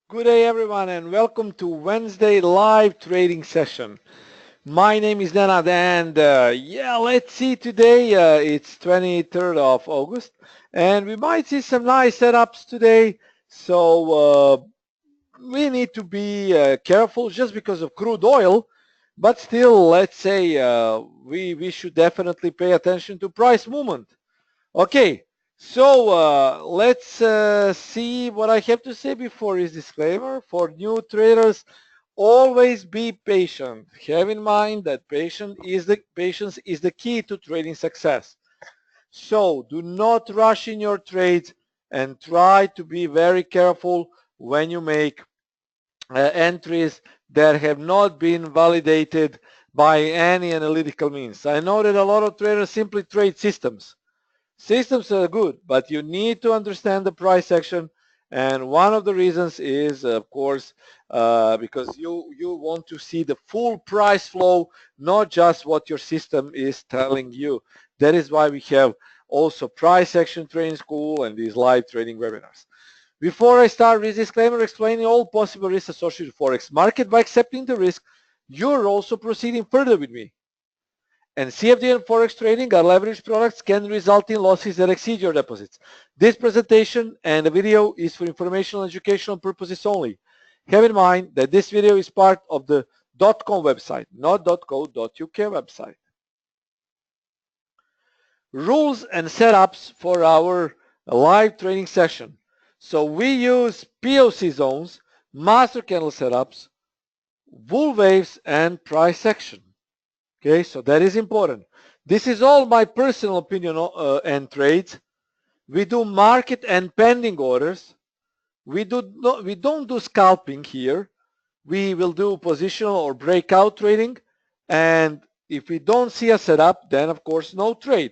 Good day, everyone, and welcome to Wednesday live trading session. My name is Nenad, and let's see today. It's 23rd of August, and we might see some nice setups today. So we need to be careful just because of crude oil, but still, let's say we should definitely pay attention to price movement. Okay, so let's see what I have to say before this disclaimer. For new traders, always be patient. Have in mind that patience is the key to trading success. So do not rush in your trades and try to be very careful when you make entries that have not been validated by any analytical means. I know that a lot of traders simply trade systems. Systems are good, but you need to understand the price action. And one of the reasons is, of course, because you want to see the full price flow, not just what your system is telling you. That is why we have also price action training school and these live trading webinars. Before I start with disclaimer explaining all possible risks associated with Forex market, by accepting the risk, you're also proceeding further with me. And CFD and Forex trading are leveraged products can result in losses that exceed your deposits. This presentation and the video is for informational and educational purposes only. Have in mind that this video is part of the .com website, not .co.uk website. Rules and setups for our live trading session. So we use POC zones, master candle setups, bull waves, and price action. Okay, so that is important. This is all my personal opinion and trades. We do market and pending orders. We don't do scalping here. We will do positional or breakout trading. And if we don't see a setup, then of course no trade.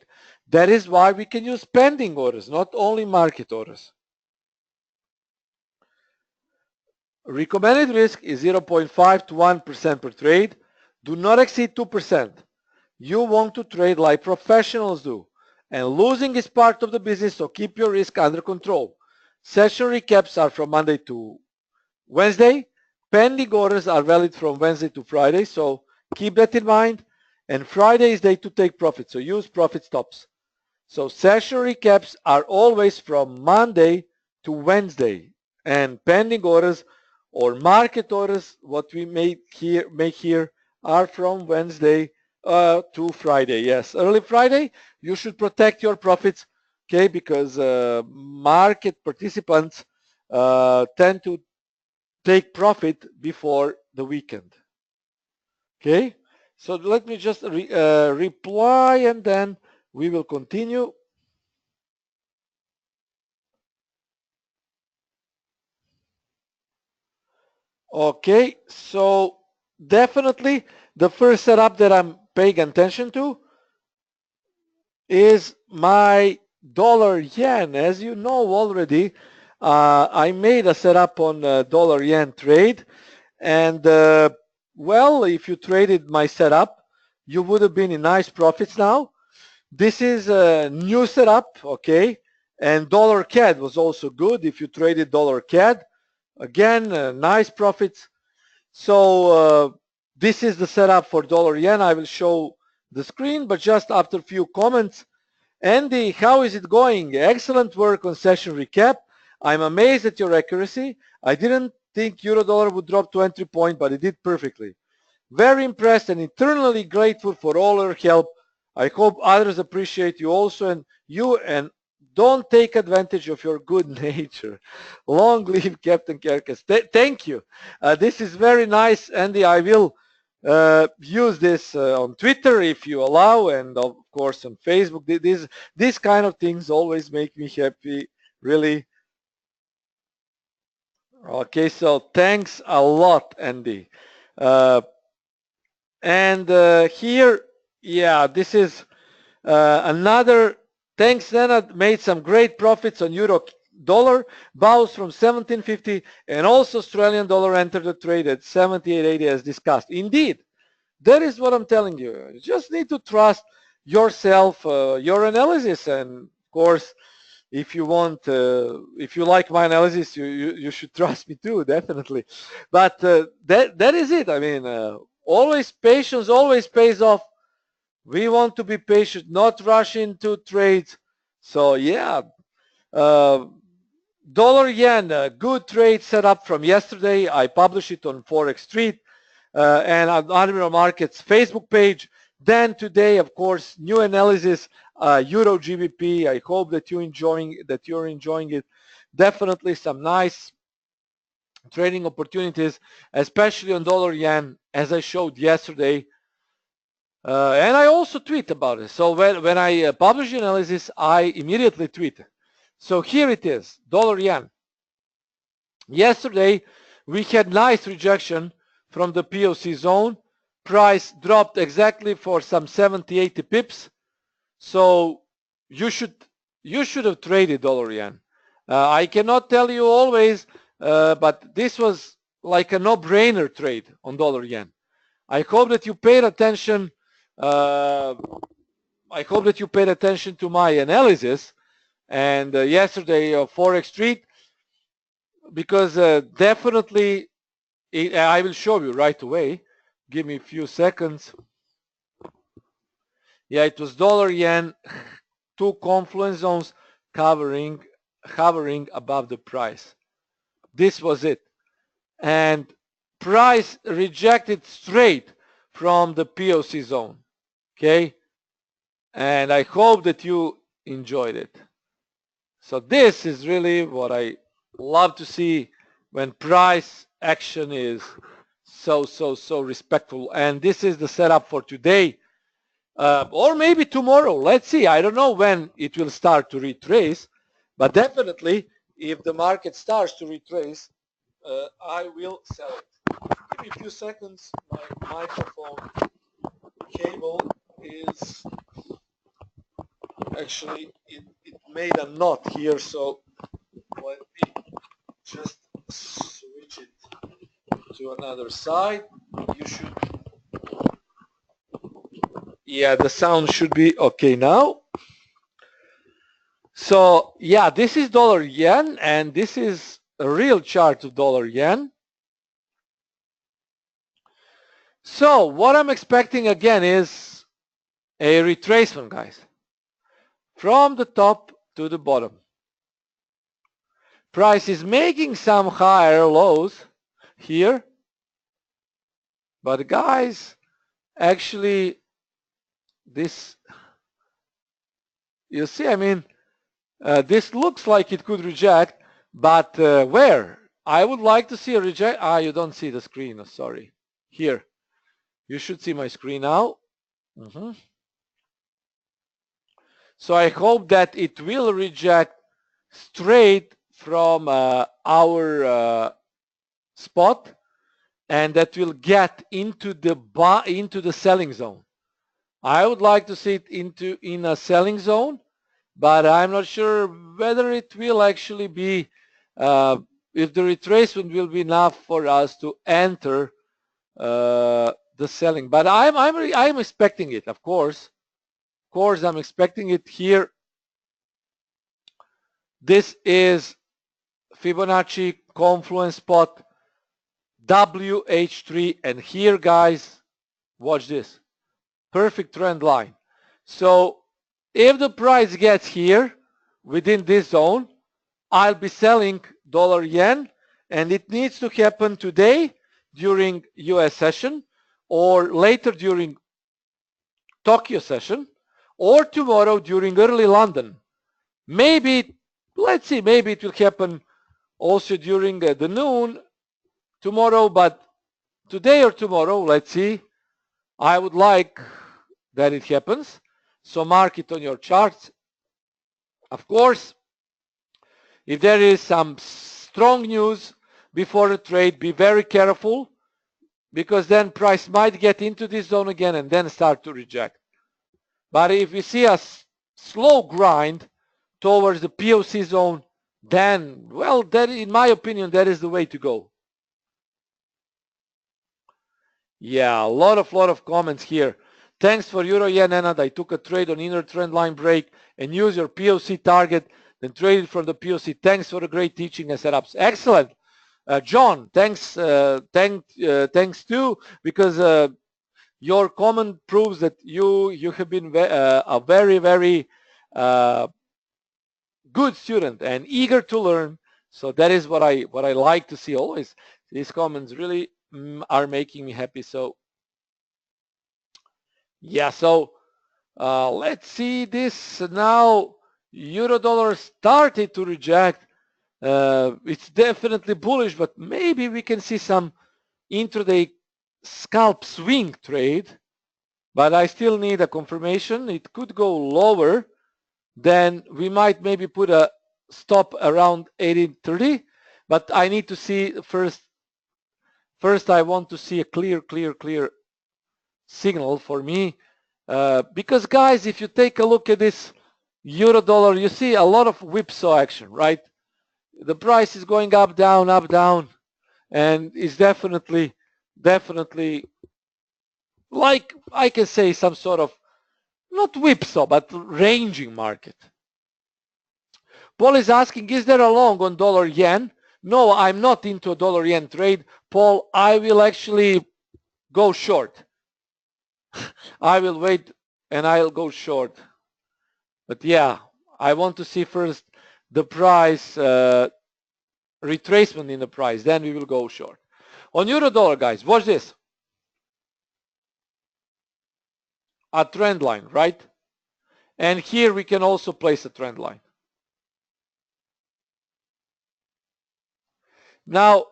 That is why we can use pending orders, not only market orders. Recommended risk is 0.5 to 1% per trade. Do not exceed 2%. You want to trade like professionals do. And losing is part of the business, so keep your risk under control. Session recaps are from Monday to Wednesday. Pending orders are valid from Wednesday to Friday, so keep that in mind. And Friday is day to take profit, so use profit stops. So session recaps are always from Monday to Wednesday. And pending orders or market orders, what we make here are from Wednesday to Friday. Yes, early Friday, you should protect your profits, okay, because market participants tend to take profit before the weekend. Okay, so let me just reply and then we will continue. Okay, so definitely the first setup that I'm paying attention to is my dollar yen. As you know already, I made a setup on dollar yen trade, and well, if you traded my setup, you would have been in nice profits now. This is a new setup, okay, and dollar CAD was also good if you traded dollar CAD. Again, nice profits. So this is the setup for dollar yen. I will show the screen, but just after a few comments. Andy, how is it going? Excellent work on session recap. I'm amazed at your accuracy. I didn't think euro dollar would drop to entry point, but it did perfectly. Very impressed and eternally grateful for all your help. I hope others appreciate you also and don't take advantage of your good nature. Long live Captain Kerkes. Thank you. This is very nice, Andy. I will use this on Twitter if you allow, and of course on Facebook. These kind of things always make me happy, really. Okay, so thanks a lot, Andy. Uh, and here, yeah, this is another. Thanks, Nenad made some great profits on euro dollar, bounce from 1750, and also Australian dollar entered the trade at 78.80 as discussed. Indeed, that is what I'm telling you. You just need to trust yourself, your analysis, and of course, if you want, if you like my analysis, you should trust me too, definitely. But that is it. I mean, always patience always pays off. We want to be patient, not rush into trades. So yeah, uh, dollar yen, good trade set up from yesterday. I published it on Forex Street and on Admiral Markets Facebook page. Then today, of course, new analysis, Euro GBP. I hope that you're enjoying it. Definitely some nice trading opportunities, especially on dollar yen, as I showed yesterday. And I also tweet about it. So when I publish the analysis, I immediately tweet. So here it is, dollar yen. Yesterday, we had nice rejection from the POC zone. Price dropped exactly for some 70, 80 pips. So you should have traded dollar yen. I cannot tell you always, but this was like a no-brainer trade on dollar yen. I hope that you paid attention. I hope that you paid attention to my analysis and yesterday Forex Street, because definitely I will show you right away. Give me a few seconds. Yeah, it was dollar yen, two confluence zones hovering above the price. This was it. And price rejected straight from the POC zone. Okay? And I hope that you enjoyed it. So this is really what I love to see when price action is so respectful. And this is the setup for today, or maybe tomorrow. Let's see. I don't know when it will start to retrace, but definitely if the market starts to retrace, I will sell it. Give me a few seconds. My microphone cable is actually, it made a knot here, so let me just switch it to another side. You should, yeah, the sound should be okay now. So yeah, this is dollar yen, and this is a real chart of dollar yen. So what I'm expecting again is a retracement, guys, from the top to the bottom. Price is making some higher lows here, but guys, actually this, you see, I mean, this looks like it could reject, but where? I would like to see a reject. You don't see the screen. Oh, sorry. Here. You should see my screen now. So I hope that it will reject straight from our spot, and that will get into the selling zone. I would like to see it in a selling zone, but I'm not sure whether it will actually be, if the retracement will be enough for us to enter the selling. But I'm expecting it, of course. Of course, I'm expecting it here. This is Fibonacci confluence spot WH3, and here, guys, watch this. Perfect trend line. So if the price gets here within this zone, I'll be selling dollar yen, and it needs to happen today during US session, or later during Tokyo session, or tomorrow during early London. Maybe, let's see, maybe it will happen also during the noon tomorrow, but today or tomorrow, let's see. I would like that it happens. So mark it on your charts. Of course, if there is some strong news before the trade, be very careful, because then price might get into this zone again and then start to reject. But if we see a slow grind towards the POC zone, then, well, that, in my opinion, that is the way to go. Yeah, a lot of comments here. Thanks for Euro Yen, Nenad. I took a trade on inner trend line break and use your POC target. then trade it from the POC. Thanks for the great teaching and setups. Excellent. John, thanks too, because your comment proves that you have been a very good student and eager to learn. So that is what I like to see always. These comments really are making me happy. So yeah, so let's see this now. Euro dollar started to reject. It's definitely bullish, but maybe we can see some intraday scalp swing trade, but I still need a confirmation. It could go lower. Then we might maybe put a stop around 1830, but I need to see first I want to see a clear signal for me, because guys, if you take a look at this euro dollar, you see a lot of whipsaw action, right? The price is going up down, and it's definitely like I can say some sort of not whipsaw but ranging market. Paul is asking, is there a long on dollar yen? No, I'm not into a dollar yen trade, Paul. I will actually go short. I will wait and I'll go short. But yeah, I want to see first the price retracement in the price, then we will go short. On euro dollar, guys, watch this. A trend line, right? And here we can also place a trend line. Now,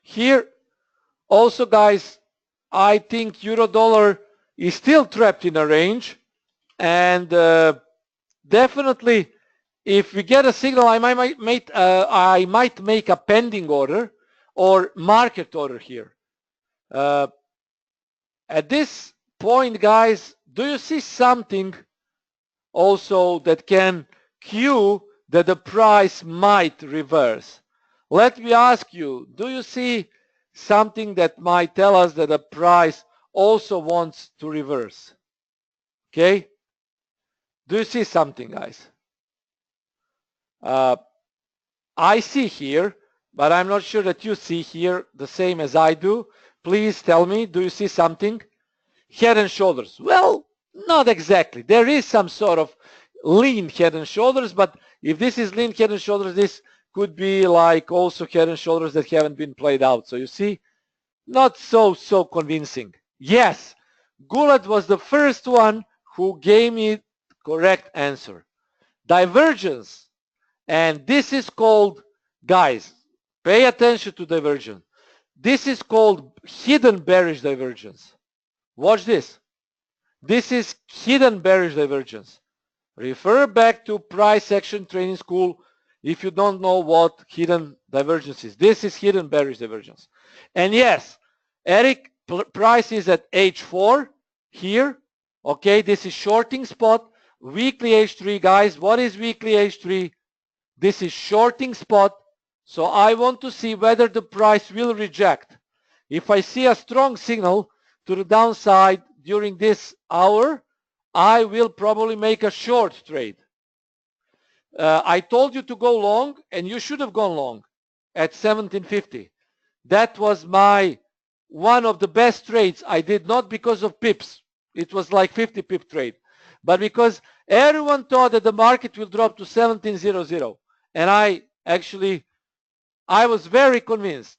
here also, guys, I think euro dollar is still trapped in a range, and definitely if we get a signal, I might make a pending order or market order here. At this point, guys, do you see something also that can cue that the price might reverse? Let me ask you, do you see something that might tell us that the price also wants to reverse? Okay? Do you see something, guys? I see here, but I'm not sure that you see here the same as I do. Please tell me, do you see something? Head and shoulders. Well, not exactly. There is some sort of lean head and shoulders, but if this is lean head and shoulders, this could be like also head and shoulders that haven't been played out. So you see, not so convincing. Yes, Guled was the first one who gave me correct answer. Divergence. And this is called, guys, pay attention to divergence. This is called hidden bearish divergence. Watch this. This is hidden bearish divergence. Refer back to price action training school if you don't know what hidden divergence is. This is hidden bearish divergence. And yes, Eric, price is at H4 here. Okay, this is shorting spot. Weekly H3, guys. What is weekly H3? This is shorting spot. So I want to see whether the price will reject. If I see a strong signal to the downside during this hour, I will probably make a short trade. I told you to go long, and you should have gone long at 1750. That was one of the best trades I did, not because of pips. It was like 50 pip trade, but because everyone thought that the market will drop to 1700, and I was very convinced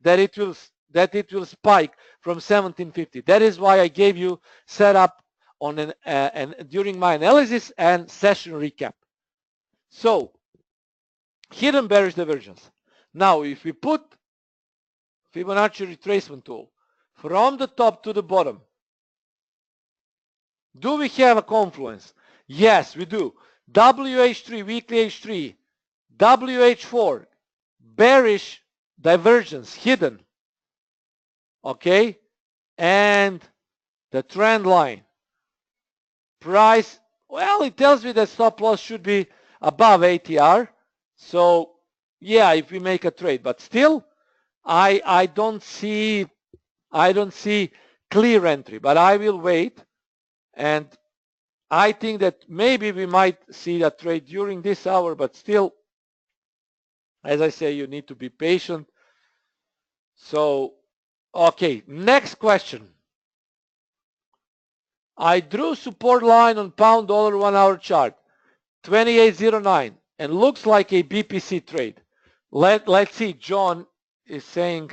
that it will spike from 1750. That is why I gave you setup on during my analysis and session recap. So, hidden bearish divergence. Now, if we put Fibonacci retracement tool from the top to the bottom, do we have a confluence? Yes, we do. WH3, weekly H3, WH4, bearish divergence, hidden. Okay? And the trend line. Price, well, it tells me that stop loss should be above ATR. So, yeah, if we make a trade. But still, I don't see clear entry. But I will wait. And I think that maybe we might see that trade during this hour, but still, as I say, you need to be patient. So, okay, next question. I drew support line on pound dollar 1 hour chart, 2809, and looks like a BPC trade. Let's see, John is saying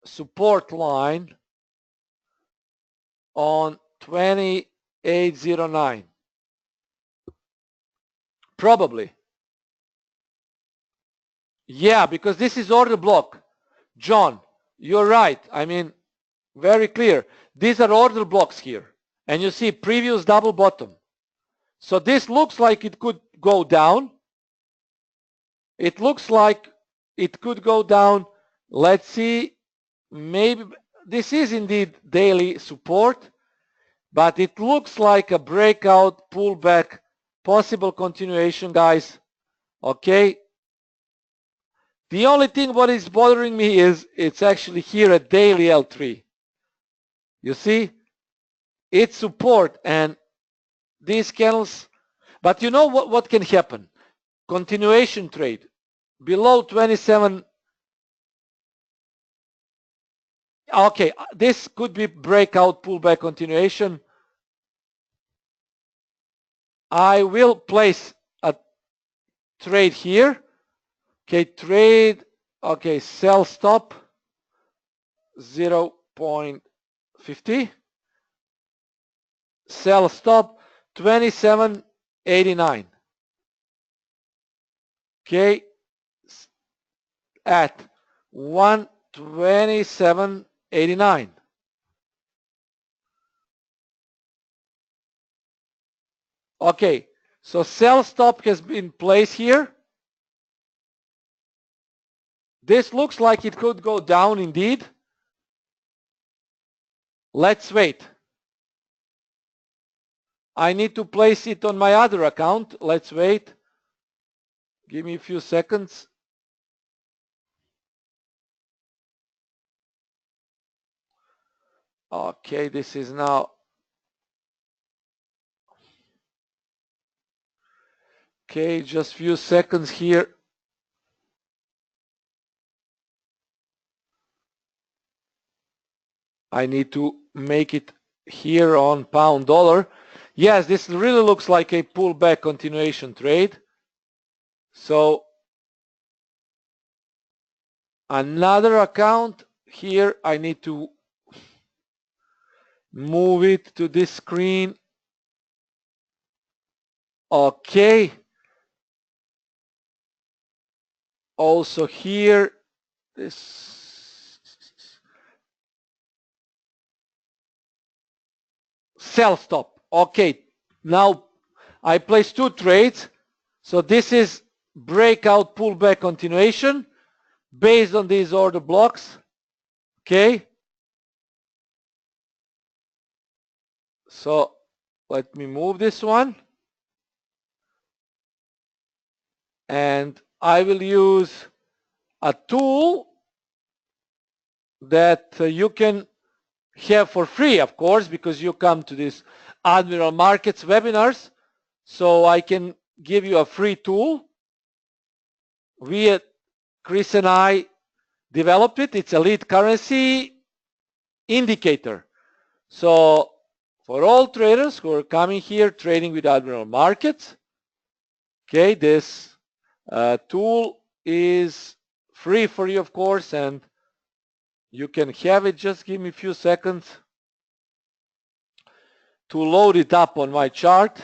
support line on 2809. Probably. Yeah, because this is order block. John, you're right. I mean, very clear. These are order blocks here. And you see previous double bottom. So this looks like it could go down. It looks like it could go down. Let's see. Maybe this is indeed daily support, but it looks like a breakout pullback, possible continuation, guys. Okay. The only thing what is bothering me is it's actually here at daily L3. You see, it's support and these candles, but you know what can happen? Continuation trade below 27. Okay, this could be breakout pullback continuation. I will place a trade here. Okay, trade, okay, sell stop 0.50. Sell stop 27.89. Okay, at 127.89. Okay, so sell stop has been placed here. This looks like it could go down indeed. Let's wait. I need to place it on my other account. Let's wait. Give me a few seconds. Okay, this is now. Okay, just few seconds here. I need to make it here on pound dollar. Yes, this really looks like a pullback continuation trade. So another account here, I need to move it to this screen. Okay. Also here, this sell stop. Okay, now I placed two trades. So this is breakout pullback continuation based on these order blocks. Okay. So let me move this one. And I will use a tool that you can have for free, of course, because you come to this Admiral Markets webinars. So I can give you a free tool. Chris and I developed it. It's a lead currency indicator. So for all traders who are coming here trading with Admiral Markets, okay, this tool is free for you, of course, and you can have it. Just give me a few seconds to load it up on my chart.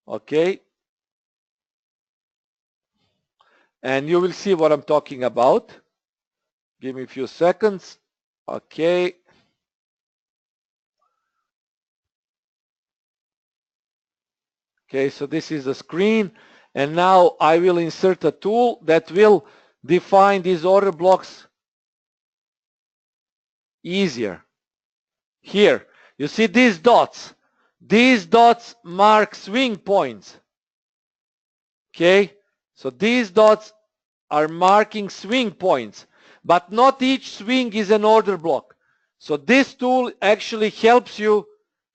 Okay. And you will see what I'm talking about. Give me a few seconds. Okay. Okay, so this is the screen. And now I will insert a tool that will define these order blocks easier. Here, you see these dots. These dots mark swing points. Okay, so these dots are marking swing points, but not each swing is an order block. So this tool actually helps you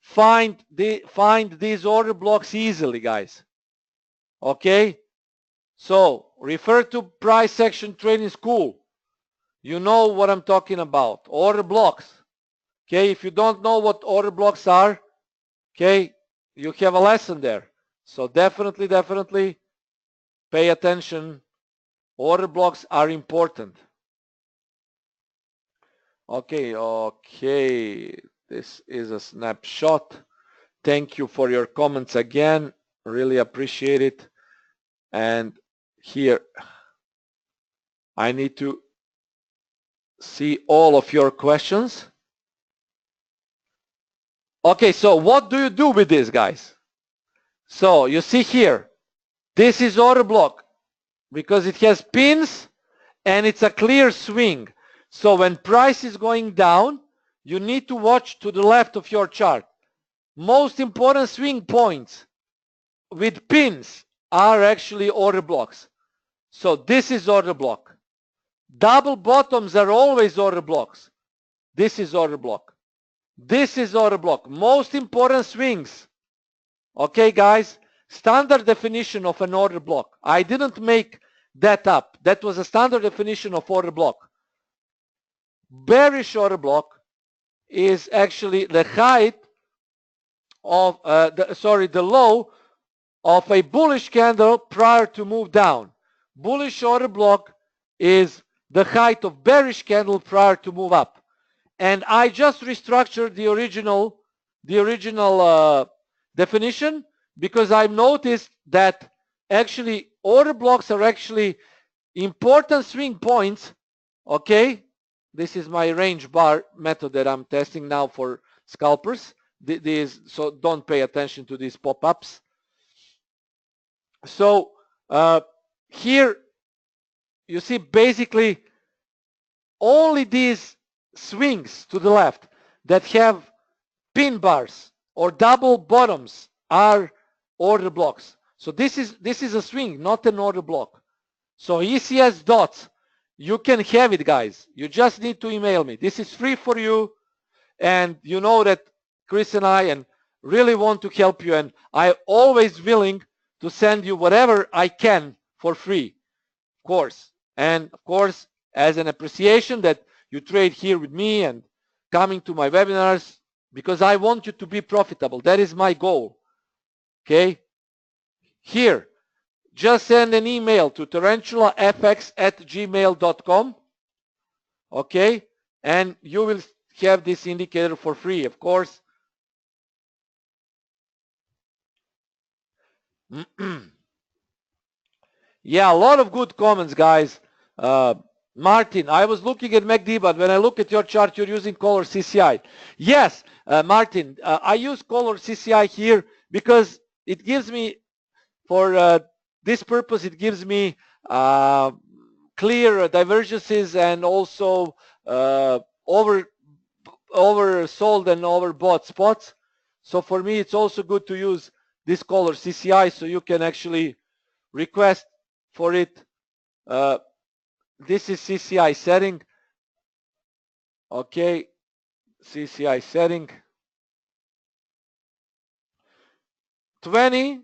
find these order blocks easily, guys. Okay? So refer to price action trading school. You know what I'm talking about. Order blocks. Okay, if you don't know what order blocks are, okay, you have a lesson there. So definitely pay attention. Order blocks are important. Okay. This is a snapshot. Thank you for your comments again. Really appreciate it. And here, I need to see all of your questions. Okay, so what do you do with this, guys? So you see here, this is order block because it has pins and it's a clear swing. So when price is going down, you need to watch to the left of your chart. Most important swing points with pins are actually order blocks. So this is order block. Double bottoms are always order blocks. This is order block. This is order block. Most important swings. Okay, guys? Standard definition of an order block. I didn't make that up. That was a standard definition of order block. Bearish order block is actually the height of, the low of a bullish candle prior to move down. Bullish order block is the height of bearish candle prior to move up. And I just restructured the original definition because I've noticed that actually order blocks are actually important swing points. Okay, this is my range bar method that I'm testing now for scalpers. So don't pay attention to these pop-ups. So here you see basically only these swings to the left that have pin bars or double bottoms are order blocks. So this is a swing, not an order block. So ECS dots, you can have it, guys. You just need to email me. This is free for you, and you know that Chris and I really want to help you, and I'm always willing to send you whatever I can for free, of course. And of course, as an appreciation that you trade here with me and coming to my webinars, because I want you to be profitable. That is my goal. Okay? Here, just send an email to tarantulafx@gmail.com. Okay? And you will have this indicator for free, of course. Yeah, a lot of good comments, guys. Martin, I was looking at MACD, but when I look at your chart, you're using color CCI. Yes, Martin, I use color CCI here because it gives me, for this purpose, it gives me clear divergences and also oversold and overbought spots. So for me, it's also good to use this color CCI so you can actually request for it. This is CCI setting. Okay, CCI setting. 20,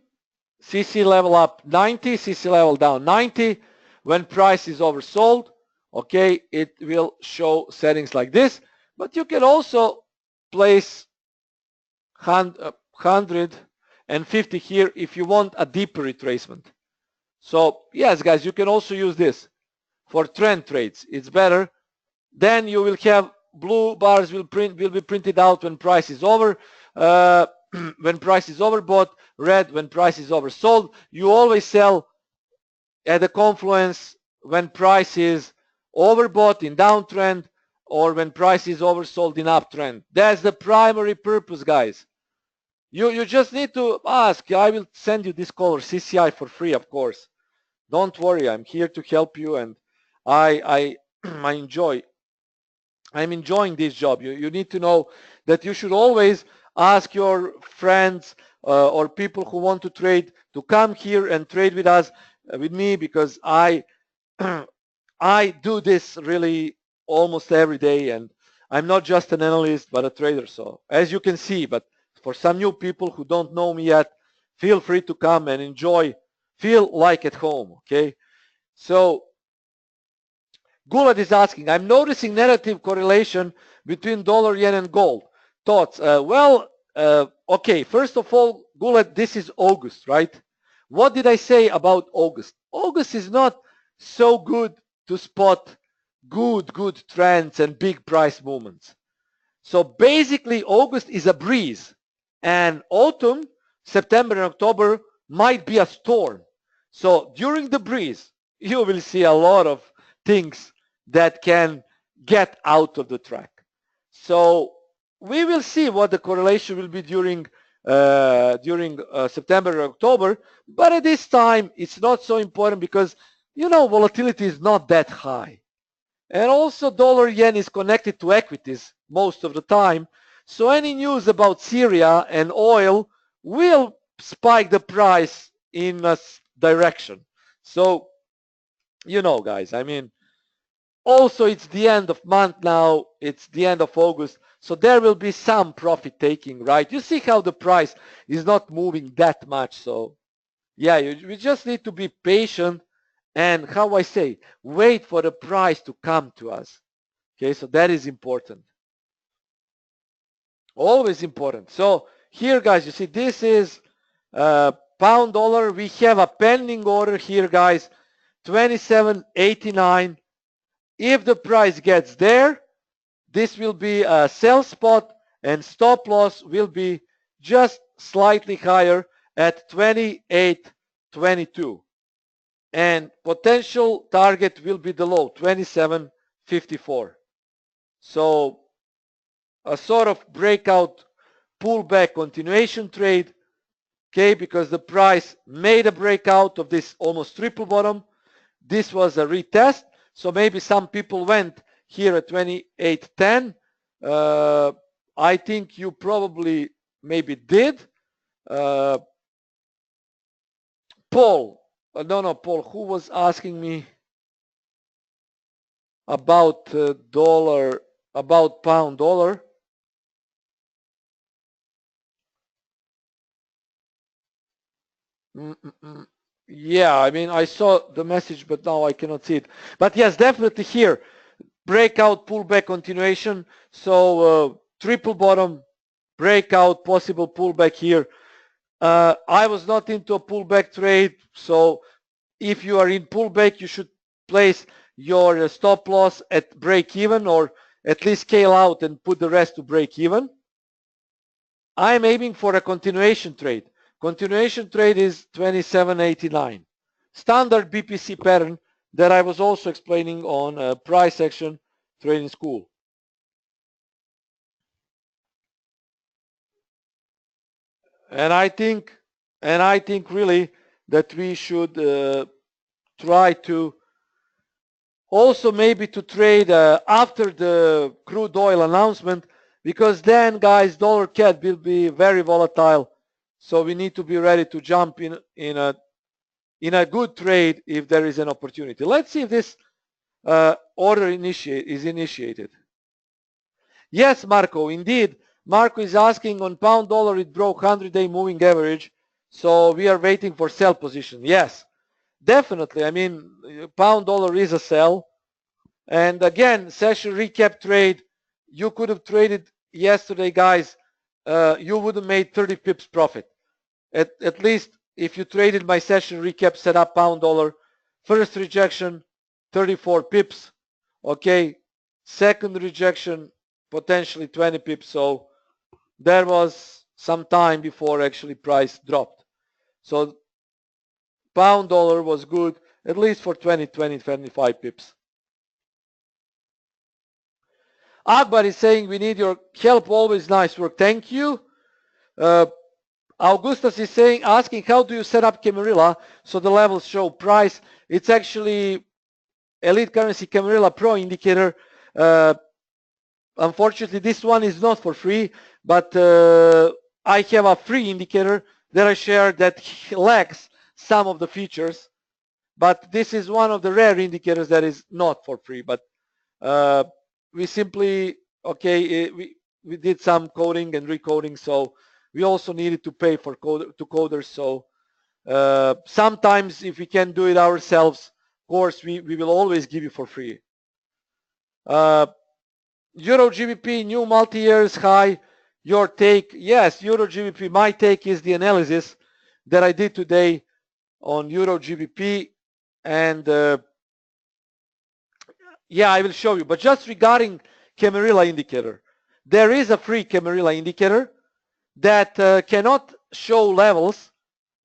CC level up 90, CC level down 90. When price is oversold, okay, it will show settings like this. But you can also place 150 here if you want a deeper retracement. So yes, guys, you can also use this for trend trades. It's better. Then you will have blue bars will be printed out when price is over, when price is overbought, red when price is oversold. You always sell at the confluence when price is overbought in downtrend or when price is oversold in uptrend. That's the primary purpose, guys. You just need to ask. I will send you this color CCI for free, of course. Don't worry, I'm here to help you, and I'm enjoying this job. You need to know that you should always ask your friends or people who want to trade to come here and trade with us, with me, because I do this really almost every day, and I'm not just an analyst but a trader. So as you can see, but For some new people who don't know me yet, feel free to come and enjoy, feel like at home, okay? So Gulad is asking, I'm noticing negative correlation between dollar, yen, and gold. Thoughts? Okay, first of all, Gulad, this is August, right? What did I say about August? August is not so good to spot good trends and big price movements. So basically, August is a breeze, and autumn, September and October might be a storm. So during the breeze, you will see a lot of things that can get out of the track. So we will see what the correlation will be during September and October, but at this time it's not so important because volatility is not that high. And also dollar yen is connected to equities most of the time. So any news about Syria and oil will spike the price in a direction. So, guys, I mean, also it's the end of month now. It's the end of August. So there will be some profit taking, right? You see how the price is not moving that much. So yeah, we just need to be patient and how I say, wait for the price to come to us. Okay, so that is important. Always important. So here, guys, you see this is pound dollar. We have a pending order here, guys, 27.89. If the price gets there, this will be a sell spot and stop loss will be just slightly higher at 28.22. And potential target will be the low, 27.54. So a sort of breakout pullback continuation trade, okay, because the price made a breakout of this almost triple bottom. This was a retest, so maybe some people went here at 28.10. I think you probably maybe did. Paul, Paul, who was asking me about dollar, about pound dollar? Yeah, I mean, I saw the message, but now I cannot see it. But yes, definitely here, breakout, pullback, continuation. So triple bottom, breakout, possible pullback here. I was not into a pullback trade, so if you are in pullback, you should place your stop loss at break even or at least scale out and put the rest to break even. I'm aiming for a continuation trade. Continuation trade is 27.89. Standard BPC pattern that I was also explaining on price action trading school. And I think really that we should try to also maybe to trade after the crude oil announcement, because then, guys, dollar CAD will be very volatile. So we need to be ready to jump in a good trade if there is an opportunity. Let's see if this order is initiated. Yes, Marco, indeed. Marco is asking on pound dollar, it broke 100-day moving average. So we are waiting for sell position. Yes, definitely. I mean, pound dollar is a sell. And again, session recap trade, you could have traded yesterday, guys. You would have made 30 pips profit. At least if you traded my session recap setup pound dollar, first rejection, 34 pips. Okay, second rejection, potentially 20 pips. So there was some time before actually price dropped. So pound dollar was good, at least for 25 pips. Akbar is saying we need your help, always nice work. Thank you. Augustus is asking how do you set up Camarilla so the levels show price. It's actually Elite Currency Camarilla Pro indicator. Unfortunately, this one is not for free, but I have a free indicator that I share that lacks some of the features. But this is one of the rare indicators that is not for free. But we simply, we did some coding and recoding, so we also needed to pay for coders. So sometimes if we can do it ourselves, of course, we will always give you for free. Euro GBP, new multi-years high, your take. Yes, Euro GBP, my take is the analysis that I did today on Euro GBP. And yeah, I will show you. But just regarding Camarilla indicator, there is a free Camarilla indicator that cannot show levels,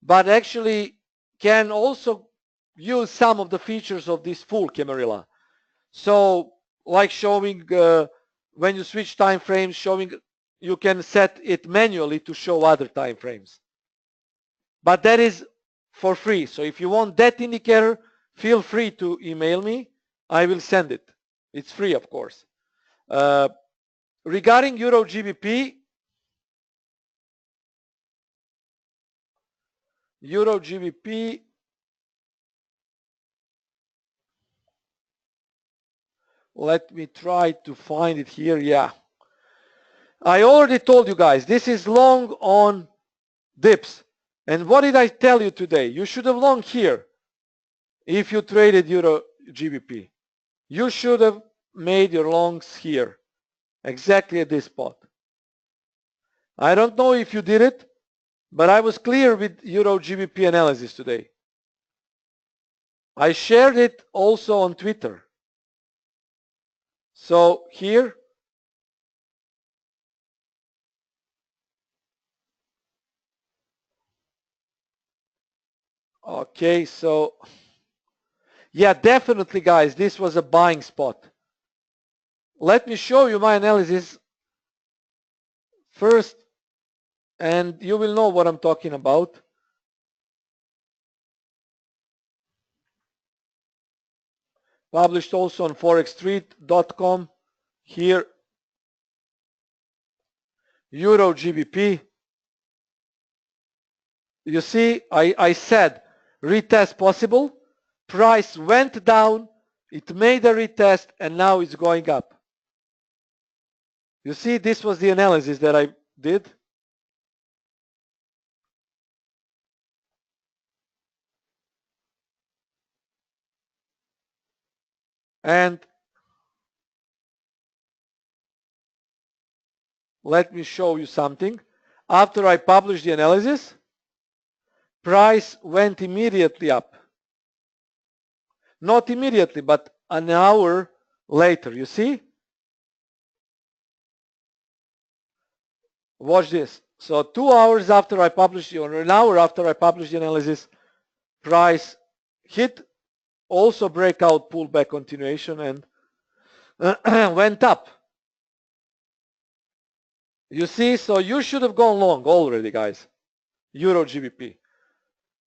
but actually can also use some of the features of this full Camarilla. So like showing when you switch time frames, showing you can set it manually to show other time frames. But that is for free. So if you want that indicator, feel free to email me. I will send it. It's free, of course. Regarding Euro GBP, let me try to find it here. Yeah. I already told you guys, this is long on dips. And what did I tell you today? You should have long here if you traded Euro GBP. You should have made your longs here, exactly at this spot. I don't know if you did it, but I was clear with Euro GBP analysis today. I shared it also on Twitter. So here, okay, so yeah, definitely guys, this was a buying spot. Let me show you my analysis first, and you will know what I'm talking about. Published also on forexstreet.com. Here, Euro GBP. You see, I said retest possible. Price went down. It made a retest, and now it's going up. You see, this was the analysis that I did. And let me show you something. After I published the analysis, price went immediately up. Not immediately, but an hour later. You see? Watch this. So 2 hours after I published, or an hour after I published the analysis, price hit also breakout pullback continuation and went up. You see, so you should have gone long already, guys. Euro GBP.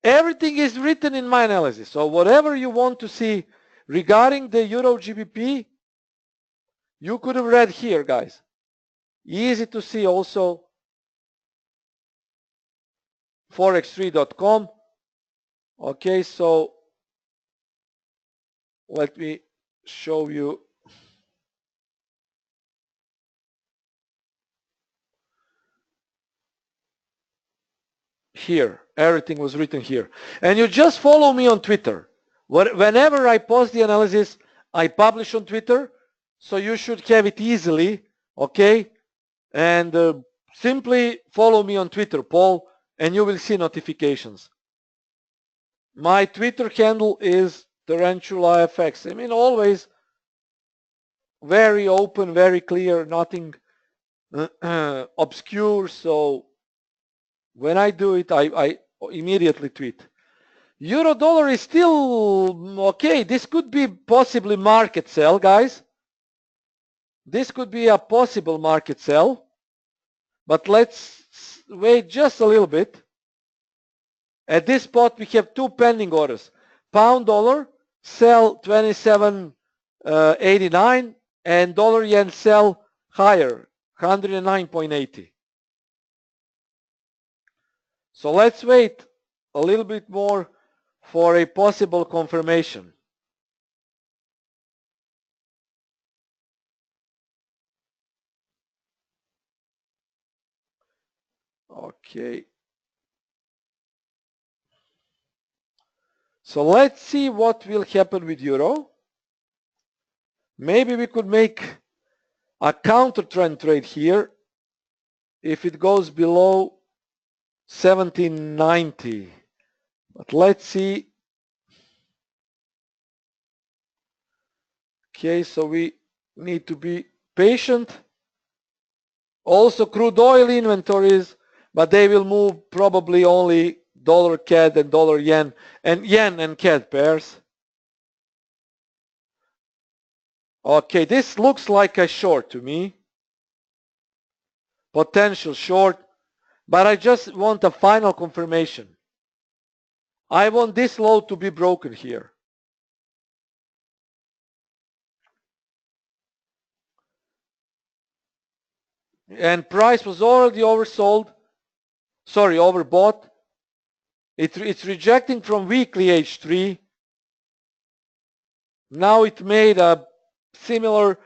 Everything is written in my analysis. So whatever you want to see regarding the Euro GBP, you could have read here, guys. Easy to see also. forextree.com. Okay, so let me show you. Here, everything was written here. And you just follow me on Twitter. Whenever I post the analysis, I publish on Twitter. So you should have it easily, okay? And simply follow me on Twitter, Paul, and you will see notifications. My Twitter handle is Tarantula FX. I mean, always very open, very clear, nothing obscure. So when I do it, I immediately tweet. Euro dollar is still okay. This could be possibly market sell, guys. This could be a possible market sell. But let's wait just a little bit. At this spot, we have two pending orders. Pound dollar, sell 27.89, and dollar yen sell higher, 109.80. So let's wait a little bit more for a possible confirmation. Okay. So let's see what will happen with euro. Maybe we could make a counter trend trade here if it goes below 1790. But let's see. Okay, so we need to be patient. Also crude oil inventories, but they will move probably only dollar CAD and dollar yen and CAD pairs. Okay, this looks like a short to me. Potential short, but I just want a final confirmation. I want this low to be broken here. And price was already oversold, sorry, overbought. It's rejecting from weekly H3. Now it made a similar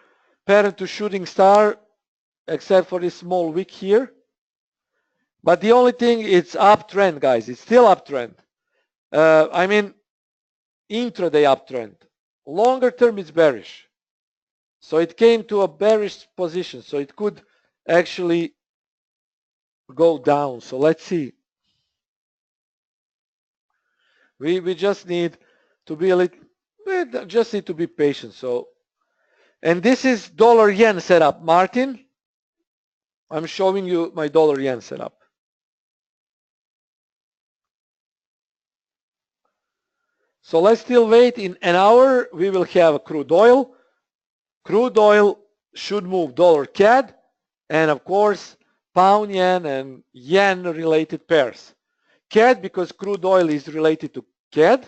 pattern to shooting star, except for this small wick here. But the only thing, it's uptrend, guys. It's still uptrend. I mean, intraday uptrend. Longer term is bearish. So it came to a bearish position. So it could actually go down. So let's see. We just need to be a little, we just need to be patient. So, and this is dollar yen setup, Martin. I'm showing you my dollar yen setup. So let's still wait. In an hour, we will have crude oil. Crude oil should move dollar CAD, and of course, pound yen and yen related pairs. CAD because crude oil is related to CAD.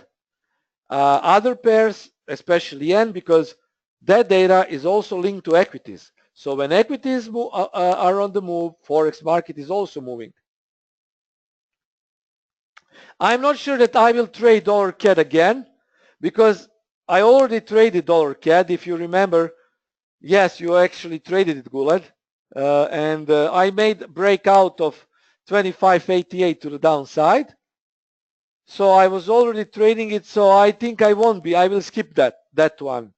Other pairs, especially yen, because that data is also linked to equities. So when equities are on the move, Forex market is also moving. I'm not sure that I will trade dollar CAD again because I already traded dollar CAD. If you remember, yes, you actually traded it, Guled. And I made breakout of 25.88 to the downside. So I was already trading it, so I think I won't be. I will skip that one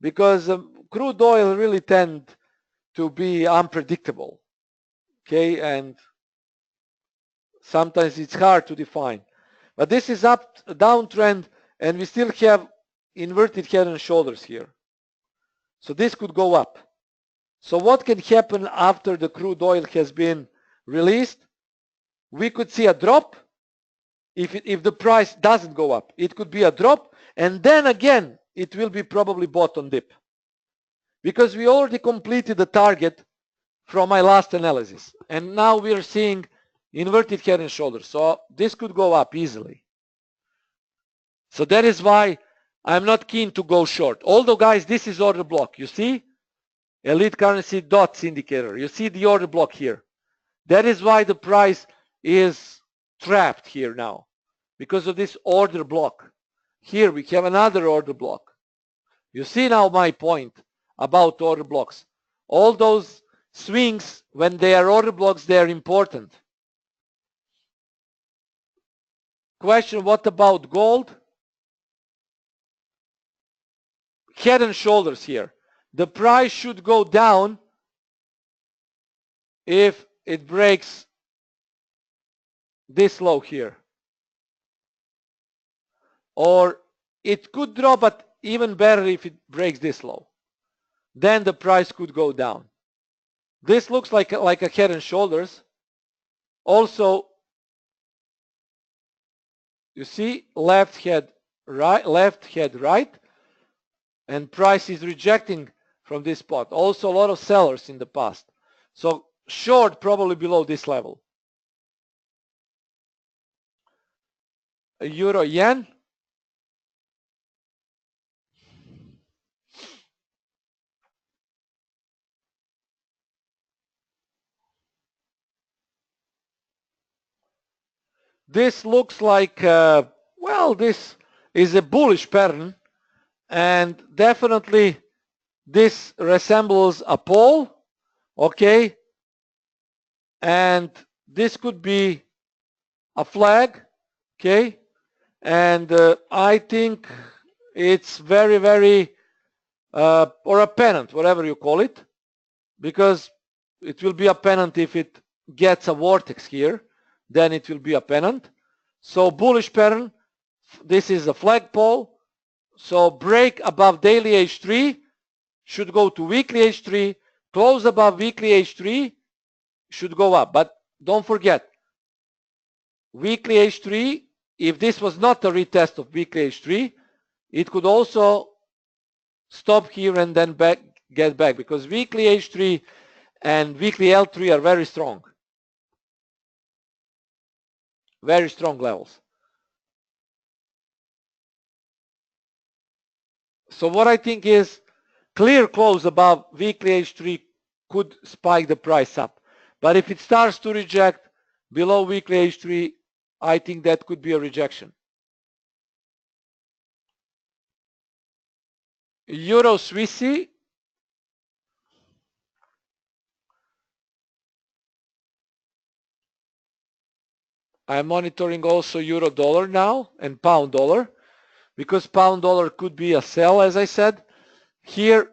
because crude oil really tend to be unpredictable. Okay, and sometimes it's hard to define. But this is up downtrend, and we still have inverted head and shoulders here. So this could go up. So what can happen after the crude oil has been released? We could see a drop. If the price doesn't go up, it could be a drop, and then again it will be probably bottom dip, because we already completed the target from my last analysis, and now we are seeing inverted head and shoulders. So this could go up easily. So that is why I'm not keen to go short. Although, guys, this is order block. You see, elite currency dots indicator. You see the order block here. That is why the price is trapped here now, because of this order block. Here we have another order block. You see now my point about order blocks. All those swings, when they are order blocks, they are important. Question, what about gold? Head and shoulders here. The price should go down if it breaks this low here. Or it could drop, but even better if it breaks this low. Then the price could go down. This looks like a head and shoulders. Also, you see left head right, and price is rejecting from this spot. Also a lot of sellers in the past. So short probably below this level. Euro yen. This looks like, well, this is a bullish pattern, and definitely this resembles a pole, okay? And this could be a flag, okay? And I think it's very, very, or a pennant, whatever you call it, because it will be a pennant if it gets a vortex here, then it will be a pennant. So bullish pattern, this is a flagpole. So break above daily H3, should go to weekly H3, close above weekly H3, should go up. But don't forget, weekly H3, if this was not a retest of weekly H3, it could also stop here and then get back, because weekly H3 and weekly L3 are very strong levels. So what I think is clear close above weekly H3 could spike the price up. But if it starts to reject below weekly H3, I think that could be a rejection. Euro Swissy. I'm monitoring also euro dollar now and pound dollar, because pound dollar could be a sell, as I said. Here,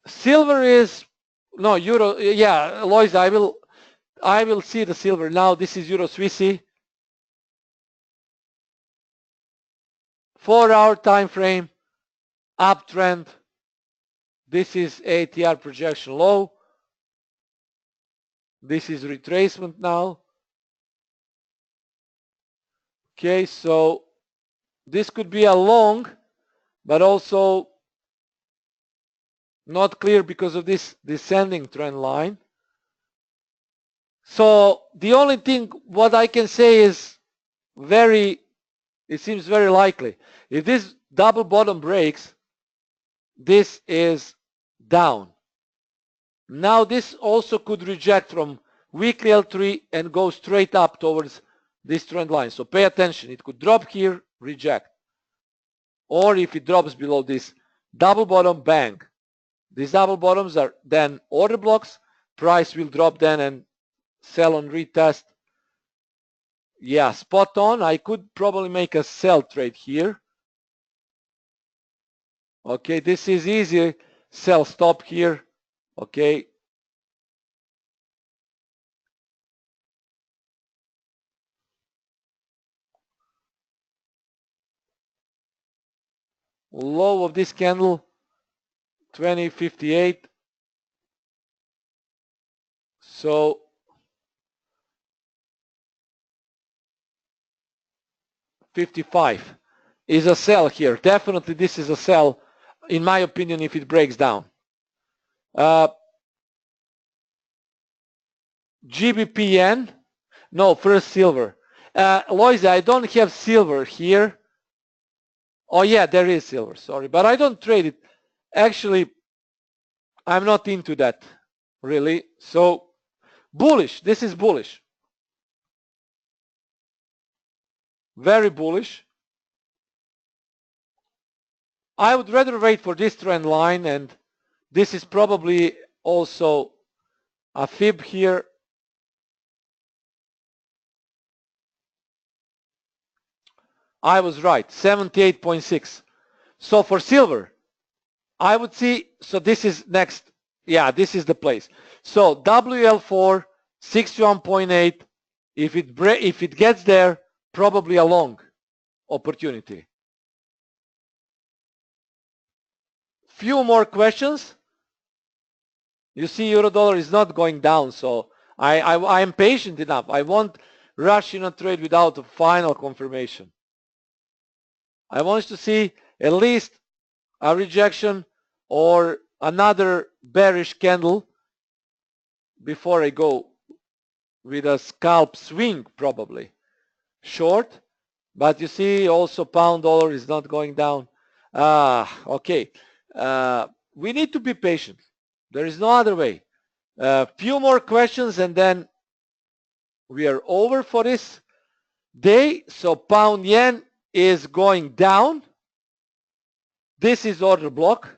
silver is, no, euro, yeah, Lois, I will see the silver now. This is Euro Swissy. 4-hour time frame, uptrend. This is ATR projection low. This is retracement now. Okay, so this could be a long, but also not clear because of this descending trend line. So the only thing what I can say is it seems very likely. If this double bottom breaks, this is down. Now this also could reject from weekly L3 and go straight up towards this trend line. So pay attention. It could drop here, reject. Or if it drops below this double bottom, bang. These double bottoms are then order blocks. Price will drop then and sell on retest. Yeah, spot on. I could probably make a sell trade here. Okay, this is easy. Sell stop here. Okay. Low of this candle, 2058. So $55 is a sell here. Definitely this is a sell, in my opinion, if it breaks down. GBPN, no, first silver. Loisa, I don't have silver here. Oh yeah, there is silver, sorry, but I don't trade it. Actually, I'm not into that, really. So bullish, this is bullish. Very bullish. I would rather wait for this trend line, and this is probably also a fib here. I was right, 78.6. So for silver, I would see, so this is next, yeah, this is the place. So WL4, 61.8, if it gets there, probably a long opportunity. Few more questions. You see, euro dollar is not going down, so I am patient enough. I won't rush in a trade without a final confirmation. I want to see at least a rejection or another bearish candle before I go with a scalp swing, probably short. But you see, also pound dollar is not going down. Okay. We need to be patient. There is no other way. Few more questions and then we are over for this day. So pound yen is going down. This is order block.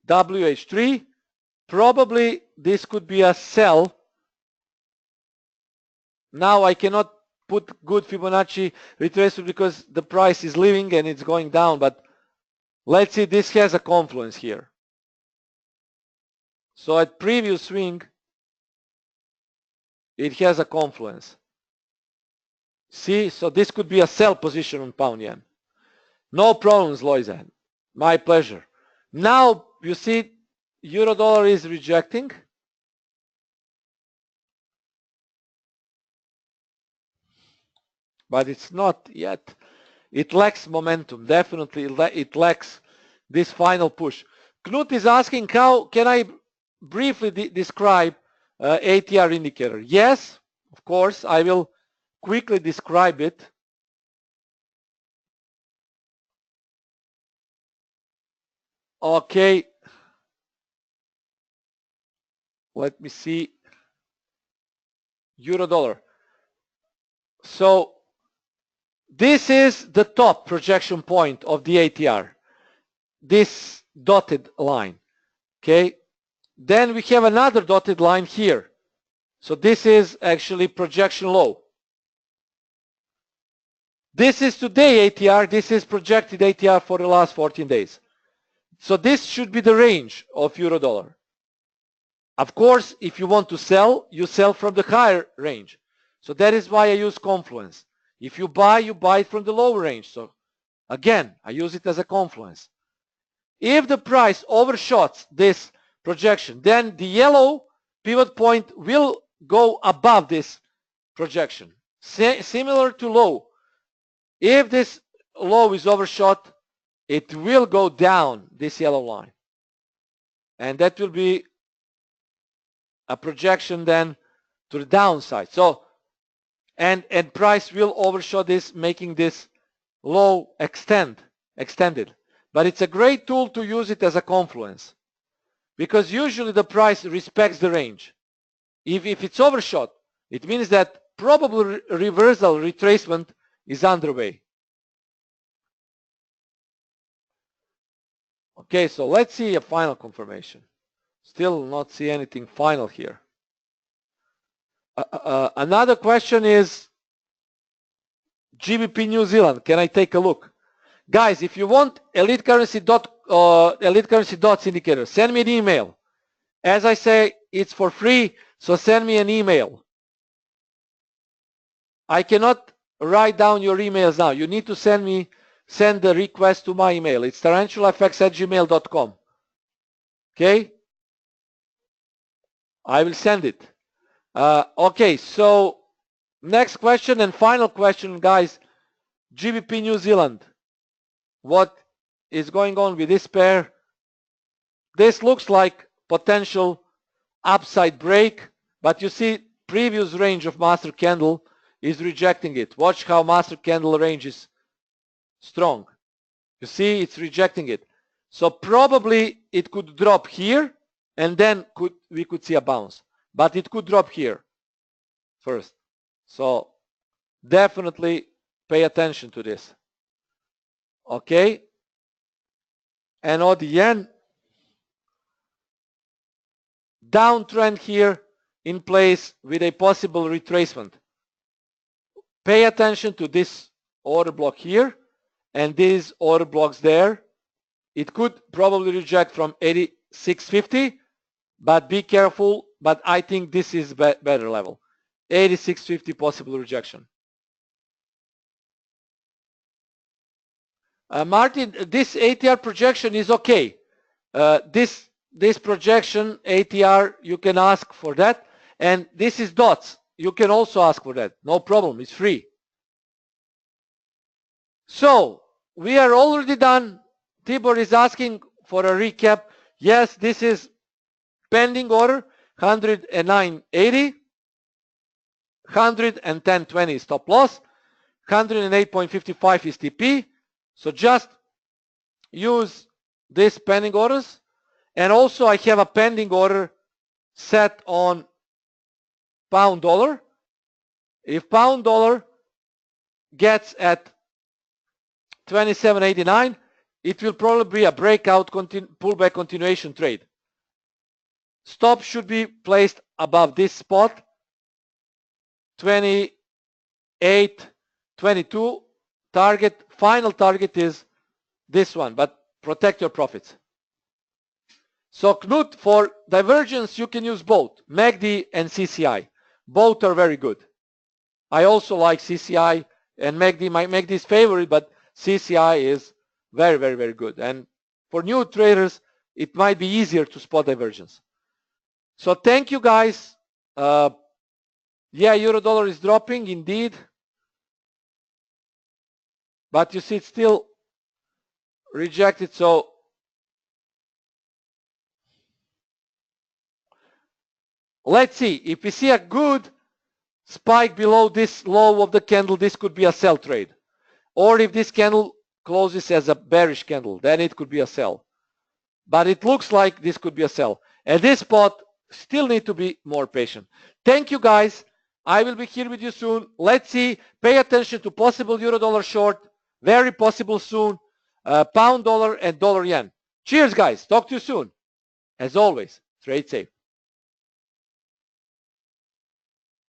WH3. Probably this could be a sell Now I cannot put good Fibonacci retracement because the price is leaving and it's going down, but let's see, this has a confluence here. So at previous swing, it has a confluence. See, so this could be a sell position on pound yen. No problems, Loizan. My pleasure. Now you see euro dollar is rejecting. But it's not yet. It lacks momentum. Definitely it lacks this final push. Knut is asking, how can I briefly describe ATR indicator? Yes, of course, I will quickly describe it. Okay. Let me see. Euro dollar. So this is the top projection point of the ATR. This dotted line. Okay. Then we have another dotted line here. So this is actually projection low. This is today ATR. This is projected ATR for the last 14 days. So this should be the range of euro dollar. Of course, if you want to sell, you sell from the higher range. So that is why I use confluence. If you buy it from the lower range. So again, I use it as a confluence. If the price overshots this projection, then the yellow pivot point will go above this projection. Similar to low. If this low is overshot, it will go down this yellow line. And that will be a projection then to the downside. So, and price will overshot this, making this low extended. But it's a great tool to use it as a confluence, because usually the price respects the range. If it's overshot, it means that probable reversal retracement is underway. Okay, so let's see a final confirmation. Still not see anything final here. Another question is GBP New Zealand. Can I take a look? Guys, if you want elite currency dots indicator, send me an email. As I say, it's for free, so send me an email. I cannot write down your emails now. You need to send the request to my email. It's tarantulafx@gmail.com. Okay? I will send it. Okay, so next question and final question, guys. GBP New Zealand. What is going on with this pair? This looks like potential upside break, but you see previous range of master candle is rejecting it. Watch how master candle range is strong. You see it's rejecting it. So probably it could drop here and then we could see a bounce. But it could drop here first. So definitely pay attention to this. Okay. And on the yen, downtrend here in place with a possible retracement. Pay attention to this order block here and these order blocks there. It could probably reject from 86.50, but be careful. But I think this is better level. 86.50 possible rejection. Martin, this ATR projection is okay. This projection ATR, you can ask for that. And this is dots. You can also ask for that. No problem. It's free. So we are already done. Tibor is asking for a recap. Yes, this is pending order. 109.80. 110.20 stop loss. 108.55 is TP. So just use this pending orders. And also I have a pending order set on pound dollar. If pound dollar gets at 27.89, it will probably be a breakout pullback continuation trade. Stop should be placed above this spot. 28, 22. Target, final target is this one, but protect your profits. So Knut, for divergence, you can use both MACD and CCI. Both are very good. I also like CCI and MACD. My MACD is favorite, but CCI is very, very, very good. And for new traders, it might be easier to spot divergence. So thank you, guys. Yeah, euro dollar is dropping indeed. But you see it's still rejected. So let's see. If we see a good spike below this low of the candle, this could be a sell trade. Or if this candle closes as a bearish candle, then it could be a sell. But it looks like this could be a sell. At this spot, still need to be more patient. Thank you, guys. I will be here with you soon. Let's see. Pay attention to possible euro dollar short. Very possible soon. Pound dollar and dollar yen. Cheers, guys. Talk to you soon. As always, trade safe.